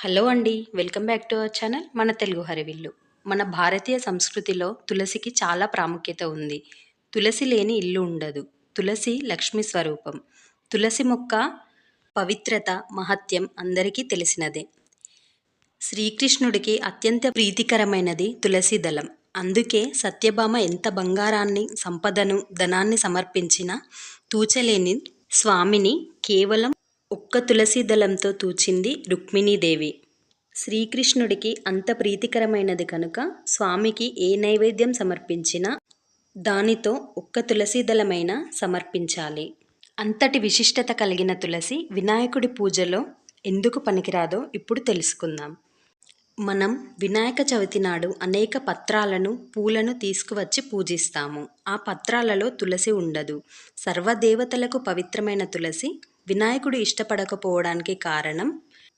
Hello అండి. Welcome back to our channel మన తెలుగు హరివిల్లు. మన భారతీయ సంస్కృతిలో తులసికి చాలా ప్రాముఖ్యత ఉంది. తులసి లేని ఇల్లు ఉండదు. తులసి లక్ష్మి స్వరూపం. తులసి మొక్క పవిత్రత, మహత్యం అందరికీ తెలిసినదే. శ్రీకృష్ణుడికి అత్యంత ప్రీతికరమైనది తులసి దళం. అందుకే సత్యభామ ఎంత బంగారాన్ని, సంపదను, ధనాన్ని సమర్పించినా తూచలేని స్వామిని కేవలం ఒక్క తులసి దళంతో తూచింది రుక్మిణీదేవి. శ్రీకృష్ణుడికి అంత ప్రీతికరమైనది కనుక స్వామికి ఏ నైవేద్యం సమర్పించినా దానితో ఒక్క తులసి దళమైనా సమర్పించాలి. అంతటి విశిష్టత కలిగిన తులసి వినాయకుడి పూజలో ఎందుకు పనికిరాదో ఇప్పుడు తెలుసుకుందాం. మనం వినాయక చవితి నాడు అనేక పత్రాలను, పూలను తీసుకువచ్చి పూజిస్తాము. ఆ పత్రాలలో తులసి ఉండదు. సర్వదేవతలకు పవిత్రమైన తులసి వినాయకుడు ఇష్టపడకపోవడానికి కారణం